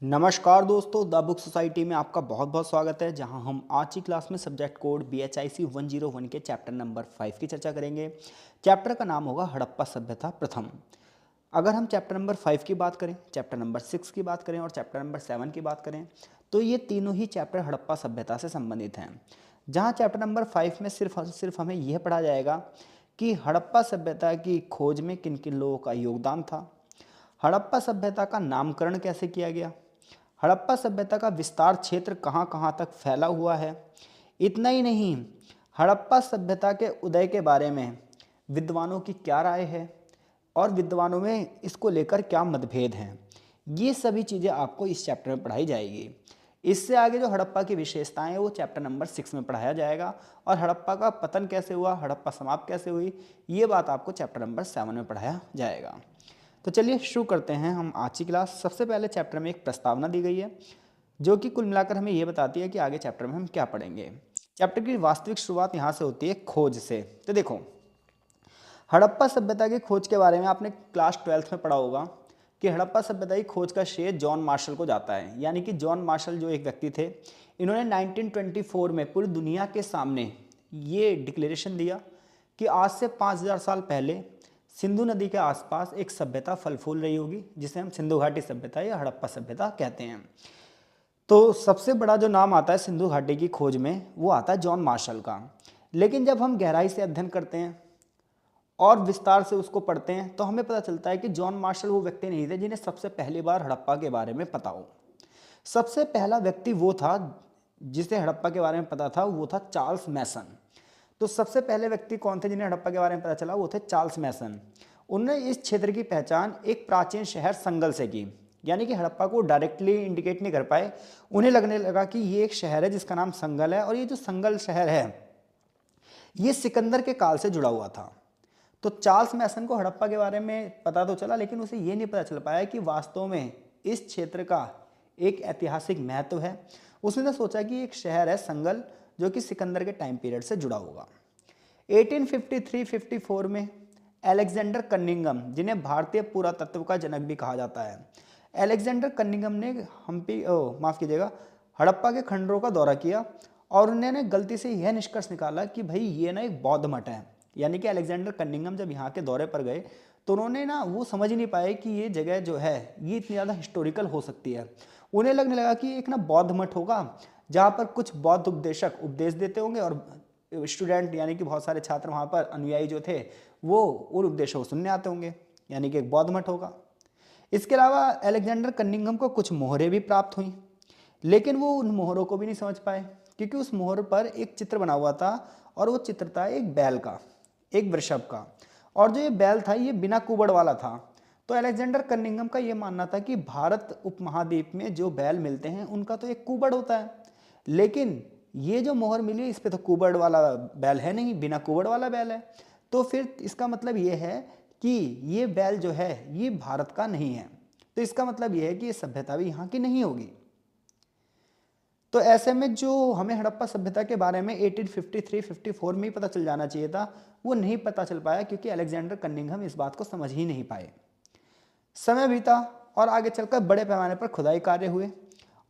नमस्कार दोस्तों, the book society में आपका बहुत बहुत स्वागत है। जहां हम आज की क्लास में सब्जेक्ट कोड BHIC 101 के चैप्टर नंबर 5 की चर्चा करेंगे। चैप्टर का नाम होगा हड़प्पा सभ्यता प्रथम। अगर हम चैप्टर नंबर 5 की बात करें, चैप्टर नंबर 6 की बात करें और चैप्टर नंबर 7 की बात करें, तो ये तीनों ही चैप्टर हड़प्पा सभ्यता से संबंधित हैं। जहाँ चैप्टर नंबर 5 में सिर्फ हमें यह पढ़ा जाएगा कि हड़प्पा सभ्यता की खोज में किन किन लोगों का योगदान था, हड़प्पा सभ्यता का नामकरण कैसे किया गया, हड़प्पा सभ्यता का विस्तार क्षेत्र कहाँ कहाँ तक फैला हुआ है। इतना ही नहीं, हड़प्पा सभ्यता के उदय के बारे में विद्वानों की क्या राय है और विद्वानों में इसको लेकर क्या मतभेद हैं। ये सभी चीज़ें आपको इस चैप्टर में पढ़ाई जाएगी। इससे आगे जो हड़प्पा की विशेषताएं हैं वो चैप्टर नंबर 6 में पढ़ाया जाएगा और हड़प्पा का पतन कैसे हुआ, हड़प्पा समाप्त कैसे हुई, ये बात आपको चैप्टर नंबर 7 में पढ़ाया जाएगा। तो चलिए शुरू करते हैं हम आज की क्लास। सबसे पहले चैप्टर में एक प्रस्तावना दी गई है जो कि कुल मिलाकर हमें ये बताती है कि आगे चैप्टर में हम क्या पढ़ेंगे। चैप्टर की वास्तविक शुरुआत यहाँ से होती है खोज से। तो देखो, हड़प्पा सभ्यता की खोज के बारे में आपने क्लास 12th में पढ़ा होगा कि हड़प्पा सभ्यता की खोज का श्रेय जॉन मार्शल को जाता है। यानी कि जॉन मार्शल जो एक व्यक्ति थे, इन्होंने 1924 में पूरी दुनिया के सामने ये डिक्लेरेशन दिया कि आज से 5000 साल पहले सिंधु नदी के आसपास एक सभ्यता फल फूल रही होगी, जिसे हम सिंधु घाटी सभ्यता या हड़प्पा सभ्यता कहते हैं। तो सबसे बड़ा जो नाम आता है सिंधु घाटी की खोज में वो आता है जॉन मार्शल का। लेकिन जब हम गहराई से अध्ययन करते हैं और विस्तार से उसको पढ़ते हैं तो हमें पता चलता है कि जॉन मार्शल वो व्यक्ति नहीं थे जिन्हें सबसे पहली बार हड़प्पा के बारे में पता हो। सबसे पहला व्यक्ति वो था जिसे हड़प्पा के बारे में पता था, वो था चार्ल्स मैसन। तो सबसे पहले व्यक्ति कौन थे जिन्हें हड़प्पा के बारे में पता चला, वो थे चार्ल्स मैसन। उन्होंने इस क्षेत्र की पहचान एक प्राचीन शहर संगल से की। यानी कि हड़प्पा को डायरेक्टली इंडिकेट नहीं कर पाए, उन्हें लगने लगा कि ये एक शहर है जिसका नाम संगल है और ये जो संगल शहर है ये सिकंदर के काल से जुड़ा हुआ था। तो चार्ल्स मैसन को हड़प्पा के बारे में पता तो चला, लेकिन उसे ये नहीं पता चल पाया कि वास्तव में इस क्षेत्र का एक ऐतिहासिक महत्व है। उसने सोचा कि एक शहर है संगल जो कि सिकंदर के टाइम पीरियड से जुड़ा होगा। 1853-54 में अलेक्जेंडर कनिंघम, जिन्हें भारतीय पुरातत्व का जनक भी कहा जाता है, अलेक्जेंडर कनिंघम ने हड़प्पा के खंडरों का दौरा किया और उन्होंने गलती से यह निष्कर्ष निकाला कि भाई ये ना एक बौद्ध मठ है। यानी कि अलेक्जेंडर कनिंघम जब यहाँ के दौरे पर गए तो उन्होंने ना वो समझ ही नहीं पाए कि ये जगह जो है ये इतनी ज़्यादा हिस्टोरिकल हो सकती है। उन्हें लगने लगा कि एक ना बौद्ध मठ होगा जहाँ पर कुछ बौद्ध उपदेशक उपदेश देते होंगे और स्टूडेंट यानी कि बहुत सारे छात्र वहाँ पर अनुयायी जो थे वो उन उपदेशों को सुनने आते होंगे, यानी कि एक बौद्ध मठ होगा। इसके अलावा अलेक्जेंडर कनिंघम को कुछ मोहरें भी प्राप्त हुई, लेकिन वो उन मोहरों को भी नहीं समझ पाए क्योंकि उस मोहर पर एक चित्र बना हुआ था और वो चित्र था एक बैल का, एक वृषभ का, और जो ये बैल था ये बिना कुबड़ वाला था। तो अलेक्जेंडर कनिंघम का ये मानना था कि भारत उपमहाद्वीप में जो बैल मिलते हैं उनका तो एक कुबड़ होता है, लेकिन ये जो मोहर मिली है इस पे तो कुबड़ वाला बैल है नहीं, बिना कुबड़ वाला बैल है। तो फिर इसका मतलब ये है कि ये बैल जो है ये भारत का नहीं है। तो इसका मतलब ये है कि ये सभ्यता भी यहाँ की नहीं होगी। तो ऐसे में जो हमें हड़प्पा सभ्यता के बारे में 1853-54 में ही पता चल जाना चाहिए था, वो नहीं पता चल पाया क्योंकि अलेक्जेंडर कनिंघम इस बात को समझ ही नहीं पाए। समय बीता और आगे चलकर बड़े पैमाने पर खुदाई कार्य हुए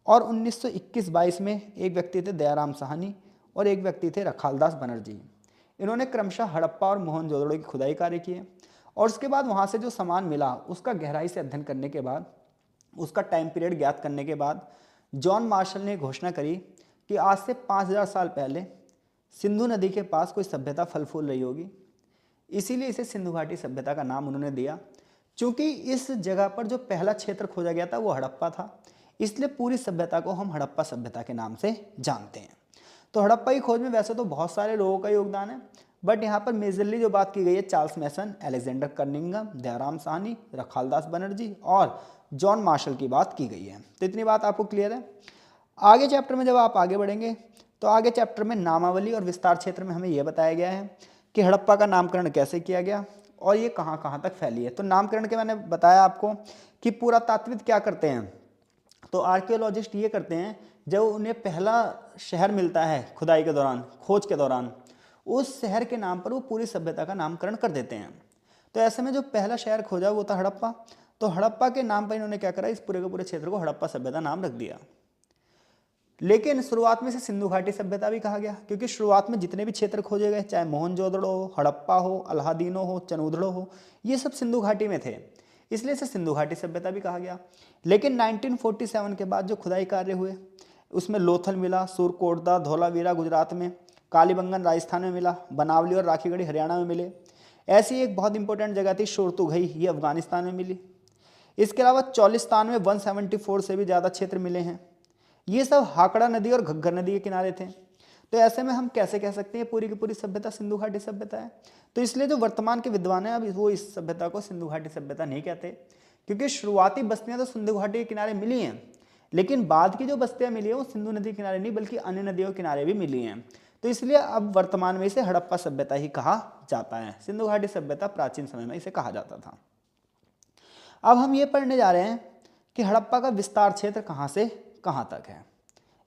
और 1921-22 में एक व्यक्ति थे दयाराम साहनी और एक व्यक्ति थे रखालदास बनर्जी। इन्होंने क्रमशः हड़प्पा और मोहनजोदड़ो की खुदाई कार्य किए और उसके बाद वहाँ से जो सामान मिला उसका गहराई से अध्ययन करने के बाद, उसका टाइम पीरियड ज्ञात करने के बाद जॉन मार्शल ने घोषणा करी कि आज से 5000 साल पहले सिंधु नदी के पास कोई सभ्यता फल फूल रही होगी। इसीलिए इसे सिंधु घाटी सभ्यता का नाम उन्होंने दिया। क्योंकि इस जगह पर जो पहला क्षेत्र खोजा गया था वो हड़प्पा था, इसलिए पूरी सभ्यता को हम हड़प्पा सभ्यता के नाम से जानते हैं। तो हड़प्पा की खोज में वैसे तो बहुत सारे लोगों का योगदान है, बट यहाँ पर मेजरली जो बात की गई है चार्ल्स मैसन, अलेक्जेंडर कनिंघम, दयाराम साहनी, रखालदास बनर्जी और जॉन मार्शल की बात की गई है। तो इतनी बात आपको क्लियर है। आगे चैप्टर में जब आप आगे बढ़ेंगे तो आगे चैप्टर में नामावली और विस्तार क्षेत्र में हमें यह बताया गया है कि हड़प्पा का नामकरण कैसे किया गया और ये कहाँ कहाँ तक फैली है। तो नामकरण के मैंने बताया आपको कि पुरातात्विक क्या करते हैं, तो आर्कियोलॉजिस्ट ये करते हैं जब उन्हें पहला शहर मिलता है खुदाई के दौरान, खोज के दौरान, उस शहर के नाम पर वो पूरी सभ्यता का नामकरण कर देते हैं। तो ऐसे में जो पहला शहर खोजा वो था हड़प्पा। तो हड़प्पा के नाम पर इन्होंने क्या करा, इस पूरे के पूरे क्षेत्र को हड़प्पा सभ्यता नाम रख दिया। लेकिन शुरुआत में इसे सिंधु घाटी सभ्यता भी कहा गया, क्योंकि शुरुआत में जितने भी क्षेत्र खोजे गए, चाहे मोहनजोदड़ो हो, हड़प्पा हो, अलाहादीनो हो, चनूदड़ो हो, ये सब सिंधु घाटी में थे, इसलिए इसे सिंधु घाटी सभ्यता भी कहा गया। लेकिन 1947 के बाद जो खुदाई कार्य हुए उसमें लोथल मिला, सुरकोटदा, धौलावीरा गुजरात में, कालीबंगन राजस्थान में मिला, बनावली और राखीगढ़ी हरियाणा में मिले। ऐसी एक बहुत इंपॉर्टेंट जगह थी शोरतुघई, ये अफगानिस्तान में मिली। इसके अलावा चौलिस्तान में 174 से भी ज़्यादा क्षेत्र मिले हैं। ये सब हाकड़ा नदी और घग्गर नदी के किनारे थे। तो ऐसे में हम कैसे कह सकते हैं पूरी की पूरी सभ्यता सिंधु घाटी सभ्यता है? तो इसलिए जो वर्तमान के विद्वान हैं अब वो इस सभ्यता को सिंधु घाटी सभ्यता नहीं कहते, क्योंकि शुरुआती बस्तियां तो सिंधु घाटी के किनारे मिली हैं, लेकिन बाद की जो बस्तियां मिली हैं वो सिंधु नदी के किनारे नहीं बल्कि अन्य नदियों के किनारे भी मिली हैं। तो इसलिए अब वर्तमान में इसे हड़प्पा सभ्यता ही कहा जाता है। सिंधु घाटी सभ्यता प्राचीन समय में इसे कहा जाता था। अब हम ये पढ़ने जा रहे हैं कि हड़प्पा का विस्तार क्षेत्र कहाँ से कहाँ तक है,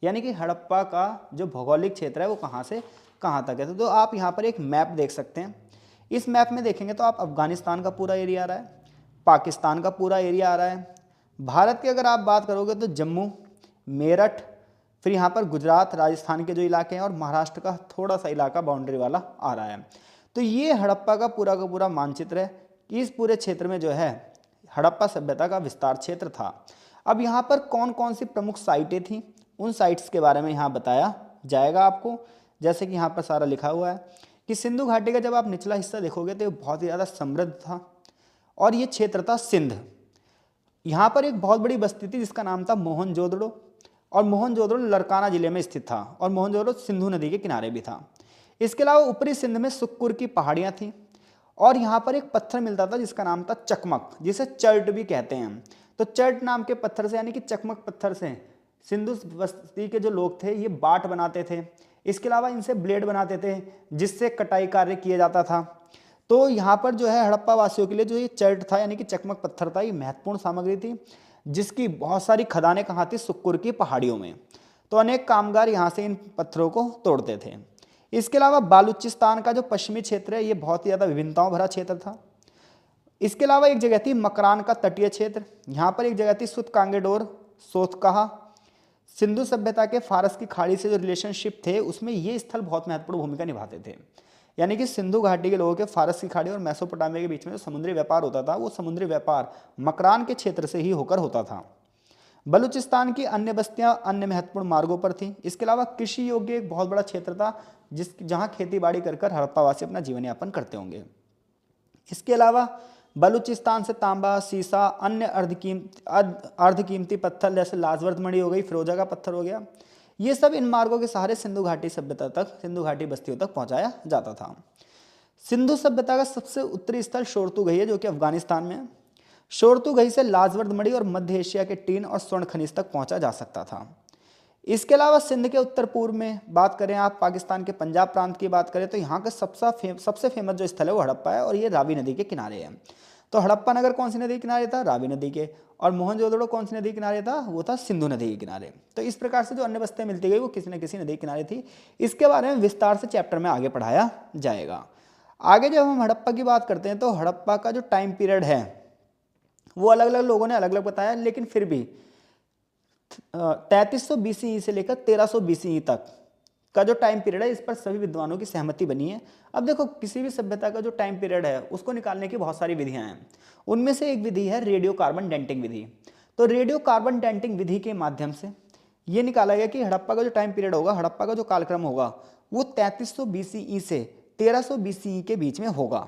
यानी कि हड़प्पा का जो भौगोलिक क्षेत्र है वो कहाँ से कहाँ तक है। तो आप यहाँ पर एक मैप देख सकते हैं। इस मैप में देखेंगे तो आप अफगानिस्तान का पूरा एरिया आ रहा है, पाकिस्तान का पूरा एरिया आ रहा है, भारत की अगर आप बात करोगे तो जम्मू, मेरठ, फिर यहाँ पर गुजरात, राजस्थान के जो इलाके हैं और महाराष्ट्र का थोड़ा सा इलाका बाउंड्री वाला आ रहा है। तो ये हड़प्पा का पूरा मानचित्र है कि इस पूरे क्षेत्र में जो है हड़प्पा सभ्यता का विस्तार क्षेत्र था। अब यहाँ पर कौन कौन सी प्रमुख साइटें थीं, उन साइट्स के बारे में यहाँ बताया जाएगा आपको। जैसे कि यहाँ पर सारा लिखा हुआ है कि सिंधु घाटी का जब आप निचला हिस्सा देखोगे तो ये बहुत ही ज़्यादा समृद्ध था और ये क्षेत्र था सिंध। यहाँ पर एक बहुत बड़ी बस्ती थी जिसका नाम था मोहनजोदड़ो, और मोहनजोदड़ो लरकाना जिले में स्थित था और मोहनजोदड़ो सिंधु नदी के किनारे भी था। इसके अलावा ऊपरी सिंध में सुक्कुर की पहाड़ियाँ थीं और यहाँ पर एक पत्थर मिलता था जिसका नाम था चकमक, जिसे चर्ट भी कहते हैं। तो चर्ट नाम के पत्थर से यानी कि चकमक पत्थर से सिंधु बस्ती के जो लोग थे ये बाट बनाते थे। इसके अलावा इनसे ब्लेड बनाते थे जिससे कटाई कार्य किया जाता था। तो यहाँ पर जो है हड़प्पा वासियों के लिए जो ये चर्ट था यानी कि चकमक पत्थर था, ये महत्वपूर्ण सामग्री थी जिसकी बहुत सारी खदानें कहाँ थी, सुक्कुर की पहाड़ियों में। तो अनेक कामगार यहाँ से इन पत्थरों को तोड़ते थे। इसके अलावा बालूचिस्तान का जो पश्चिमी क्षेत्र है ये बहुत ही ज़्यादा विभिन्नताओं भरा क्षेत्र था। इसके अलावा एक जगह थी मकरान का तटीय क्षेत्र, यहाँ पर एक जगह थी सुत कांगेडोर सोतकहा। सिंधु सभ्यता के फारस की खाड़ी से जो रिलेशनशिप थे उसमें ये स्थल बहुत महत्वपूर्ण भूमिका निभाते थे। यानी कि सिंधु घाटी के लोगों के फारस की खाड़ी और मेसोपोटामिया के बीच में जो समुद्री व्यापार होता था वो समुद्री व्यापार मकरान के क्षेत्र से ही होकर होता था। बलूचिस्तान की अन्य बस्तियां अन्य महत्वपूर्ण मार्गों पर थीं। इसके अलावा कृषि योग्य एक बहुत बड़ा क्षेत्र था जहां खेती बाड़ी कर हड़प्पावासी अपना जीवन यापन करते होंगे। इसके अलावा बलूचिस्तान से तांबा, सीसा, अन्य अर्धकीमती पत्थर जैसे लाजवर्द मणि हो गई, फिरोजा का पत्थर हो गया, ये सब इन मार्गों के सहारे सिंधु घाटी सभ्यता तक, सिंधु घाटी बस्तियों तक पहुंचाया जाता था। सिंधु सभ्यता का सबसे उत्तरी स्थल शोरतुघई है जो कि अफगानिस्तान में है। शोरतुघई से लाजवर्द मणि और मध्य एशिया के टीन और स्वर्ण खनिज तक पहुंचा जा सकता था। इसके अलावा सिंध के उत्तर पूर्व में बात करें, आप पाकिस्तान के पंजाब प्रांत की बात करें तो यहाँ का सबसे फेमस जो स्थल है वो हड़प्पा है और ये रावी नदी के किनारे है। तो हड़प्पा नगर कौन सी नदी के किनारे था? रावी नदी के। और मोहनजोदड़ो कौन सी नदी के किनारे था? वो था सिंधु नदी के किनारे। तो इस प्रकार से जो अन्य बस्तियां मिलती गई वो किसी न किसी नदी के किनारे थी। इसके बारे में विस्तार से चैप्टर में आगे पढ़ाया जाएगा। आगे जब हम हड़प्पा की बात करते हैं तो हड़प्पा का जो टाइम पीरियड है वो अलग अलग लोगों ने अलग अलग बताया, लेकिन फिर भी 3300 BCE से लेकर 1300 BCE तक का जो टाइम पीरियड है इस पर सभी विद्वानों की सहमति बनी है। अब देखो, किसी भी सभ्यता का जो टाइम पीरियड है उसको निकालने की बहुत सारी विधियां हैं। उनमें से एक विधि है रेडियो कार्बन डेंटिंग विधि। तो रेडियो कार्बन डेंटिंग विधि के माध्यम से ये निकाला गया कि हड़प्पा का जो टाइम पीरियड होगा, हड़प्पा का जो कालक्रम होगा वो 3300 BCE से 1300 BCE के बीच में होगा।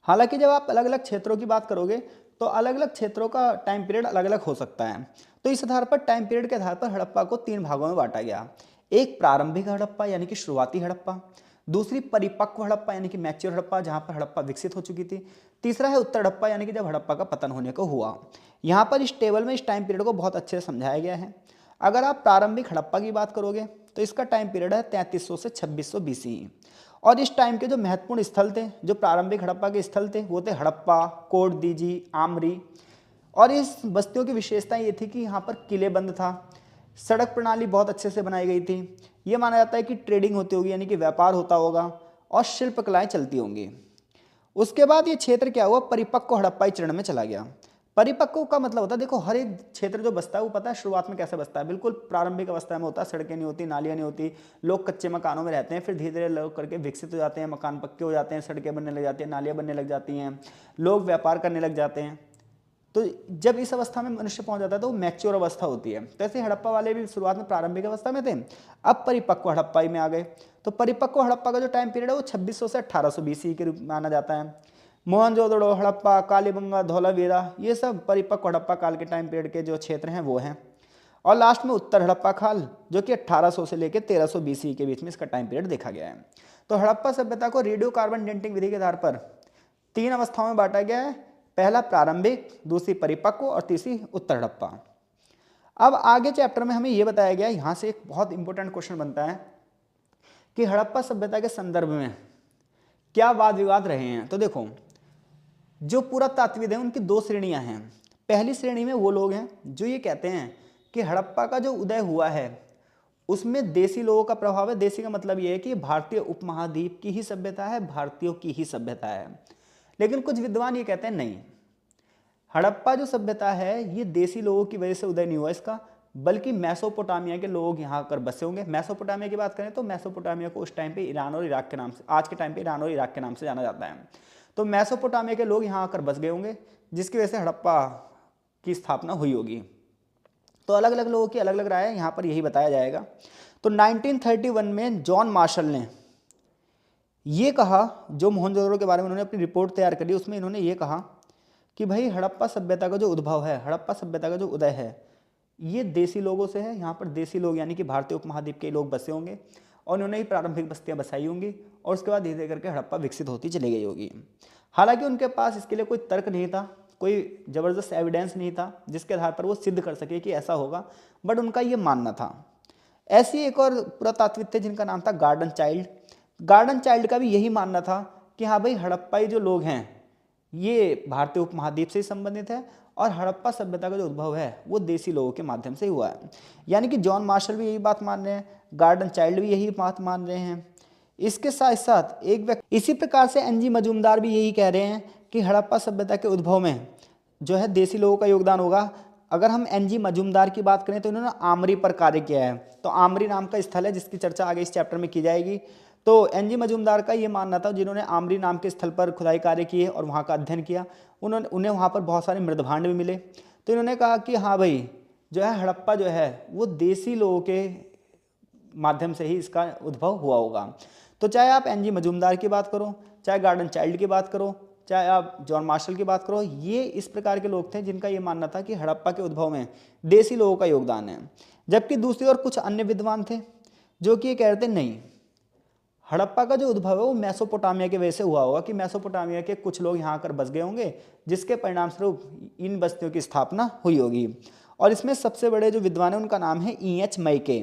हालांकि जब आप अलग अलग क्षेत्रों की बात करोगे तो अलग अलग क्षेत्रों का टाइम पीरियड अलग अलग हो सकता है। तो इस आधार पर टाइम पीरियड के आधार पर हड़प्पा को 3 भागों में बांटा गया। एक प्रारंभिक हड़प्पा यानी कि शुरुआती हड़प्पा, दूसरी परिपक्व हड़प्पा यानी कि मैच्योर हड़प्पा जहां पर हड़प्पा विकसित हो चुकी थी, तीसरा है उत्तर हड़प्पा यानी कि जब हड़प्पा का पतन होने को हुआ। यहाँ पर इस टेबल में इस टाइम पीरियड को बहुत अच्छे से समझाया गया है। अगर आप प्रारंभिक हड़प्पा की बात करोगे तो इसका टाइम पीरियड है 3300 से 2600 BCE। और इस टाइम के जो महत्वपूर्ण स्थल थे, जो प्रारंभिक हड़प्पा के स्थल थे, वो थे हड़प्पा, कोटदीजी, आमरी। और इस बस्तियों की विशेषता ये थी कि यहाँ पर किलेबंद था, सड़क प्रणाली बहुत अच्छे से बनाई गई थी, ये माना जाता है कि ट्रेडिंग होती होगी यानी कि व्यापार होता होगा, और शिल्प कलाएँ चलती होंगी। उसके बाद ये क्षेत्र क्या हुआ, परिपक्व हड़प्पाई चरण में चला गया। परिपक्व का मतलब होता है, देखो हर एक क्षेत्र जो बसता है वो पता है शुरुआत में कैसे बसता है, बिल्कुल प्रारंभिक अवस्था में होता है, सड़कें नहीं होती, नालियाँ नहीं होती, लोग कच्चे मकानों में रहते हैं, फिर धीरे धीरे लोग करके विकसित हो जाते हैं, मकान पक्के हो जाते हैं, सड़कें बनने लग जाती हैं, नालियाँ बनने लग जाती हैं, लोग व्यापार करने लग जाते हैं। तो जब इस अवस्था में मनुष्य पहुंच जाता है तो वो मैच्योर अवस्था होती है। तो ऐसे हड़प्पा वाले भी शुरुआत में प्रारंभिक अवस्था में थे, अब परिपक्व हड़प्पाई में आ गए। तो परिपक्व हड़प्पा का जो टाइम पीरियड है वो 2600 से 1800 BC के रूप में माना जाता है। मोहनजोदड़ो, हड़प्पा, कालीबंगा, धौलावीरा, ये सब परिपक्व हड़प्पा काल के टाइम पीरियड के जो क्षेत्र हैं वो हैं। और लास्ट में उत्तर हड़प्पा काल, जो कि 1800 से लेकर 1300 BC के बीच में इसका टाइम पीरियड देखा गया है। तो हड़प्पा सभ्यता को रेडियो कार्बन डेटिंग विधि के आधार पर 3 अवस्थाओं में बांटा गया है, पहला प्रारंभिक, दूसरी परिपक्व और तीसरी उत्तर हड़प्पा। अब आगे चैप्टर में हमें यह बताया गया, यहां से एक बहुत इंपॉर्टेंट क्वेश्चन बनता है कि हड़प्पा सभ्यता के संदर्भ में क्या वाद विवाद रहे हैं। तो देखो, जो पुरातात्विद हैं उनकी 2 श्रेणियां हैं। पहली श्रेणी में वो लोग हैं जो ये कहते हैं कि हड़प्पा का जो उदय हुआ है उसमें देसी लोगों का प्रभाव है। देसी का मतलब ये है कि भारतीय उपमहाद्वीप की ही सभ्यता है, भारतीयों की ही सभ्यता है। लेकिन कुछ विद्वान ये कहते हैं नहीं, हड़प्पा जो सभ्यता है ये देसी लोगों की वजह से उदय नहीं हुआ इसका, बल्कि मेसोपोटामिया के लोग यहाँ आकर बसे होंगे। मेसोपोटामिया की बात करें तो मेसोपोटामिया को उस टाइम पे ईरान और इराक के नाम से, आज के टाइम पे ईरान और इराक के नाम से जाना जाता है। तो मेसोपोटामिया के लोग यहाँ आकर बस गए होंगे, जिसकी वजह से हड़प्पा की स्थापना हुई होगी। तो अलग अलग लोगों की अलग अलग राय है, यहाँ पर यही बताया जाएगा। तो 1931 में जॉन मार्शल ने ये कहा, जो मोहनजोदड़ो के बारे में उन्होंने अपनी रिपोर्ट तैयार करी, उसमें इन्होंने ये कहा कि भाई हड़प्पा सभ्यता का जो उद्भव है, हड़प्पा सभ्यता का जो उदय है, ये देसी लोगों से है। यहाँ पर देसी लोग यानी कि भारतीय उपमहाद्वीप के लोग बसे होंगे और उन्होंने ही प्रारंभिक बस्तियाँ बसाई होंगी और उसके बाद धीरे धीरे करके हड़प्पा विकसित होती चली गई होगी। हालांकि उनके पास इसके लिए कोई तर्क नहीं था, कोई ज़बरदस्त एविडेंस नहीं था जिसके आधार पर वो सिद्ध कर सके कि ऐसा होगा, बट उनका ये मानना था। ऐसी एक और पुरातात्विद थे जिनका नाम था गार्डन चाइल्ड। गार्डन चाइल्ड का भी यही मानना था कि हाँ भाई हड़प्पाई जो लोग हैं ये भारतीय उपमहाद्वीप से ही संबंधित है और हड़प्पा सभ्यता का जो उद्भव है वो देसी लोगों के माध्यम से हुआ है। यानी कि जॉन मार्शल भी यही बात मान रहे हैं, गार्डन चाइल्ड भी यही बात मान रहे हैं। इसके साथ साथ एक व्यक्ति, इसी प्रकार से एनजी मजूमदार भी यही कह रहे हैं कि हड़प्पा सभ्यता के उद्भव में जो है देसी लोगों का योगदान होगा। अगर हम एनजी मजूमदार की बात करें तो इन्होंने आमरी पर कार्य किया है। तो आमरी नाम का स्थल है जिसकी चर्चा आगे इस चैप्टर में की जाएगी। तो एनजी मजूमदार का ये मानना था, जिन्होंने आमरी नाम के स्थल पर खुदाई कार्य किए और वहाँ का अध्ययन किया, उन्हें वहाँ पर बहुत सारे मृदभांड भी मिले। तो इन्होंने कहा कि हाँ भाई जो है हड़प्पा जो है वो देसी लोगों के माध्यम से ही इसका उद्भव हुआ होगा। तो चाहे आप एनजी मजूमदार की बात करो, चाहे गार्डन चाइल्ड की बात करो, चाहे आप जॉन मार्शल की बात करो, ये इस प्रकार के लोग थे जिनका ये मानना था कि हड़प्पा के उद्भव में देसी लोगों का योगदान है। जबकि दूसरी ओर कुछ अन्य विद्वान थे जो कि ये कहते नहीं, हड़प्पा का जो उद्भव है वो मेसोपोटामिया की वजह से हुआ होगा, कि मेसोपोटामिया के कुछ लोग यहाँ आकर बस गए होंगे जिसके परिणाम स्वरूप इन बस्तियों की स्थापना हुई होगी। और इसमें सबसे बड़े जो विद्वान हैं उनका नाम है E.H. मैके।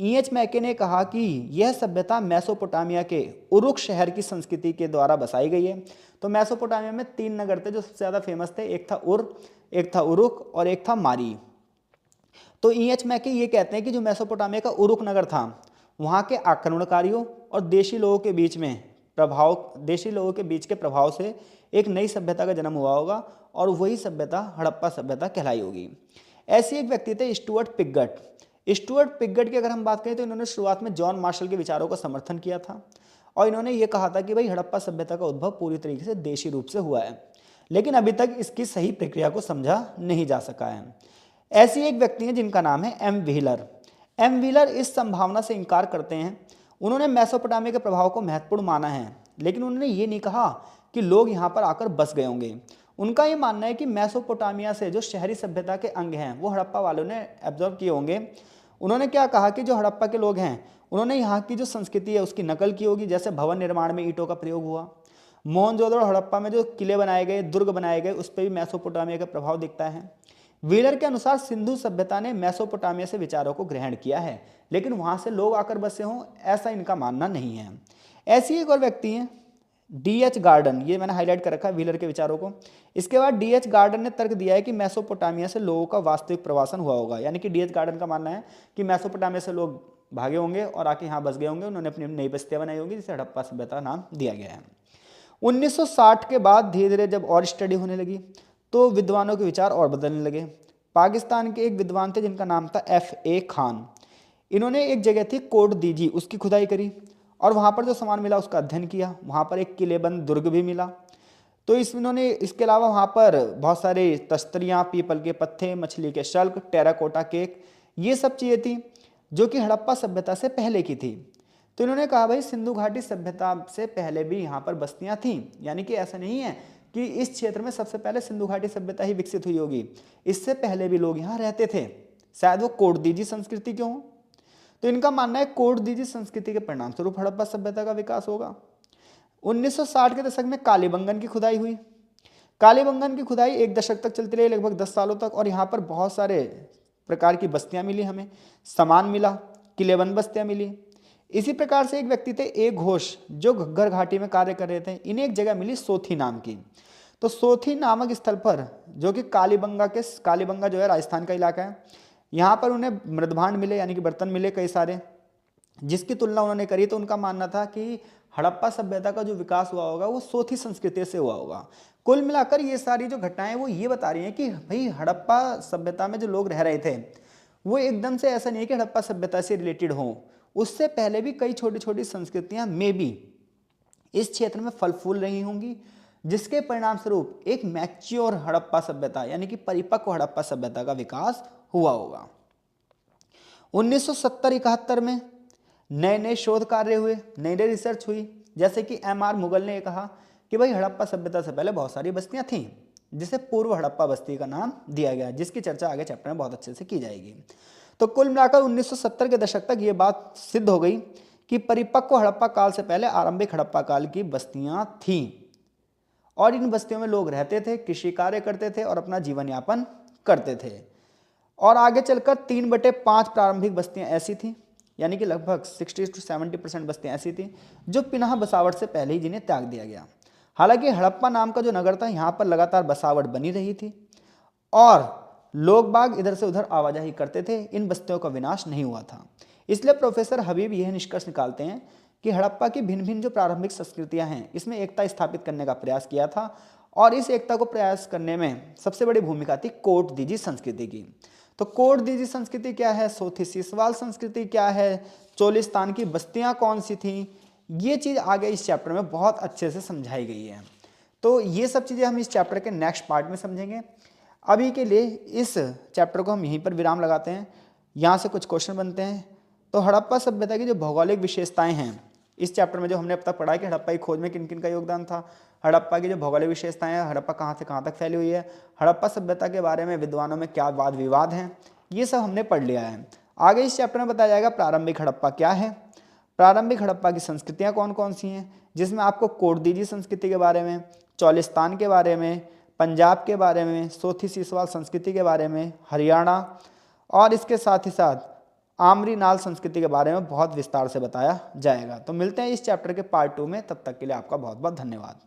E.H. मैके ने कहा कि यह सभ्यता मेसोपोटामिया के उरुक शहर की संस्कृति के द्वारा बसाई गई है। तो मेसोपोटामिया में 3 नगर थे जो सबसे ज़्यादा फेमस थे, एक था उर, एक था उरुक और एक था मारी। तो E.H. मैके ये कहते हैं कि जो मेसोपोटामिया का उरुक नगर था वहाँ के आक्रमणकारियों और देशी लोगों के बीच के प्रभाव से एक नई सभ्यता का जन्म हुआ होगा और वही सभ्यता हड़प्पा सभ्यता कहलाई होगी। ऐसे एक व्यक्ति थे स्टुअर्ट पिगट। स्टुअर्ट पिगट की अगर हम बात करें तो इन्होंने शुरुआत में जॉन मार्शल के विचारों का समर्थन किया था और इन्होंने ये कहा था कि भाई हड़प्पा सभ्यता का उद्भव पूरी तरीके से देशी रूप से हुआ है, लेकिन अभी तक इसकी सही प्रक्रिया को समझा नहीं जा सका है। ऐसी एक व्यक्ति है जिनका नाम है एम व्हीलर। एम व्हीलर इस संभावना से इनकार करते हैं। उन्होंने मेसोपोटामिया के प्रभाव को महत्वपूर्ण माना है, लेकिन उन्होंने ये नहीं कहा कि लोग यहाँ पर आकर बस गए होंगे। उनका ये मानना है कि मेसोपोटामिया से जो शहरी सभ्यता के अंग हैं वो हड़प्पा वालों ने एब्जॉर्व किए होंगे। उन्होंने क्या कहा कि जो हड़प्पा के लोग हैं उन्होंने यहाँ की जो संस्कृति है उसकी नकल की होगी, जैसे भवन निर्माण में ईंटों का प्रयोग हुआ। मोहनजोदड़ो हड़प्पा में जो किले बनाए गए, दुर्ग बनाए गए, उस पर भी मेसोपोटामिया का प्रभाव दिखता है। व्हीलर के अनुसार सिंधु सभ्यता ने मेसोपोटामिया से विचारों को ग्रहण किया है, लेकिन वहां से लोग आकर बसे हों ऐसा इनका मानना नहीं है। ऐसी एक और व्यक्ति हैं D.H. गार्डन, ये मैंने हाईलाइट कर रखा है व्हीलर के विचारों को। इसके बाद D.H. गार्डन ने तर्क दिया है कि मेसोपोटामिया से लोगों का वास्तविक प्रवासन हुआ होगा। यानी कि D.H. गार्डन का मानना है कि मेसोपोटामिया से लोग भागे होंगे और आके यहाँ बस गए होंगे, उन्होंने अपनी नई बस्तियाँ बनाई होंगी जिसे हड़प्पा सभ्यता नाम दिया गया है। 1960 के बाद धीरे धीरे जब और स्टडी होने लगी तो विद्वानों के विचार और बदलने लगे। पाकिस्तान के एक विद्वान थे जिनका नाम था F.A. खान। इन्होंने एक जगह थी कोट दीजी, उसकी खुदाई करी और वहाँ पर जो सामान मिला उसका अध्ययन किया। वहाँ पर एक किलेबंद दुर्ग भी मिला। तो इन्होंने इसके अलावा वहाँ पर बहुत सारे तस्तरियाँ, पीपल के पत्ते, मछली के शल्क, टेराकोटा केक, ये सब चीज़ें थी जो कि हड़प्पा सभ्यता से पहले की थी। तो इन्होंने कहा भाई सिंधु घाटी सभ्यता से पहले भी यहाँ पर बस्तियाँ थीं, यानी कि ऐसा नहीं है कि इस क्षेत्र में सबसे पहले सिंधु घाटी सभ्यता ही विकसित हुई होगी, इससे पहले भी लोग यहाँ रहते थे। शायद वो कोटदीजी संस्कृति क्यों हो। तो इनका मानना है कोटदीजी संस्कृति के परिणाम स्वरूप हड़प्पा सभ्यता का विकास होगा। 1960 के दशक में कालीबंगन की खुदाई हुई। कालीबंगन की खुदाई 1 दशक तक चलती रही, लगभग 10 सालों तक, और यहाँ पर बहुत सारे प्रकार की बस्तियाँ मिली, हमें सामान मिला, किलेबंद बस्तियाँ मिली। इसी प्रकार से एक व्यक्ति थे ए घोष जो घग्गर घाटी में कार्य कर रहे थे। इन्हें एक जगह मिली सोथी नाम की। तो सोथी नामक स्थल पर, जो कि कालीबंगा जो है राजस्थान का इलाका है, यहाँ पर उन्हें मृदभांड मिले, यानी कि बर्तन मिले कई सारे, जिसकी तुलना उन्होंने करी। तो उनका मानना था कि हड़प्पा सभ्यता का जो विकास हुआ होगा वो सोथी संस्कृति से हुआ होगा। कुल मिलाकर ये सारी जो घटनाएं वो ये बता रही हैं कि भाई हड़प्पा सभ्यता में जो लोग रह रहे थे वो एकदम से ऐसा नहीं है कि हड़प्पा सभ्यता से रिलेटेड हो, उससे पहले भी कई छोटी छोटी संस्कृतियां में भी इस क्षेत्र में फल फूल रही होंगी, जिसके परिणाम स्वरूप एक मैच्योर हड़प्पा सभ्यता यानी कि परिपक्व हड़प्पा सभ्यता का विकास हुआ होगा। 1970-71 में नए नए शोध कार्य हुए, नई नई रिसर्च हुई। जैसे कि M.R. मुगल ने कहा कि भाई हड़प्पा सभ्यता से पहले बहुत सारी बस्तियां थीं, जिसे पूर्व हड़प्पा बस्ती का नाम दिया गया, जिसकी चर्चा आगे चैप्टर में बहुत अच्छे से की जाएगी। तो कुल मिलाकर 1970 के दशक तक ये बात सिद्ध हो गई कि परिपक्व हड़प्पा काल से पहले आरंभिक हड़प्पा काल की बस्तियां थीं और इन बस्तियों में लोग रहते थे, कृषि कार्य करते थे और अपना जीवन यापन करते थे। और आगे चलकर 3/5 प्रारंभिक बस्तियां ऐसी थीं, यानी कि लगभग 60 से 70% बस्तियां ऐसी थीं जो पिनहा बसावट से पहले ही जिन्हें त्याग दिया गया। हालांकि हड़प्पा नाम का जो नगर था यहाँ पर लगातार बसावट बनी रही थी और लोग बाग इधर से उधर आवाजाही करते थे, इन बस्तियों का विनाश नहीं हुआ था। इसलिए प्रोफेसर हबीब यह निष्कर्ष निकालते हैं कि हड़प्पा की भिन्न भिन्न जो प्रारंभिक संस्कृतियां हैं इसमें एकता स्थापित करने का प्रयास किया था और इस एकता को प्रयास करने में सबसे बड़ी भूमिका थी कोटदीजी संस्कृति की। तो कोटदीजी संस्कृति क्या है, सोथी सीसवाल संस्कृति क्या है, चोलिस्तान की बस्तियां कौन सी थीं, ये चीज़ आगे इस चैप्टर में बहुत अच्छे से समझाई गई है। तो ये सब चीज़ें हम इस चैप्टर के नेक्स्ट पार्ट में समझेंगे। अभी के लिए इस चैप्टर को हम यहीं पर विराम लगाते हैं। यहाँ से कुछ क्वेश्चन बनते हैं। तो हड़प्पा सभ्यता की जो भौगोलिक विशेषताएं हैं इस चैप्टर में जो हमने अब तक पढ़ा कि हड़प्पा की खोज में किन किन का योगदान था, हड़प्पा की जो भौगोलिक विशेषताएं हैं, हड़प्पा कहाँ से कहाँ तक फैली हुई है, हड़प्पा सभ्यता के बारे में विद्वानों में क्या वाद विवाद हैं, ये सब हमने पढ़ लिया है। आगे इस चैप्टर में बताया जाएगा प्रारंभिक हड़प्पा क्या है, प्रारंभिक हड़प्पा की संस्कृतियाँ कौन कौन सी हैं, जिसमें आपको कोटदीजी संस्कृति के बारे में, चौलिस्तान के बारे में, पंजाब के बारे में, सोथी सीसवाल संस्कृति के बारे में, हरियाणा और इसके साथ ही साथ आमरी नाल संस्कृति के बारे में बहुत विस्तार से बताया जाएगा। तो मिलते हैं इस चैप्टर के पार्ट 2 में, तब तक के लिए आपका बहुत बहुत धन्यवाद।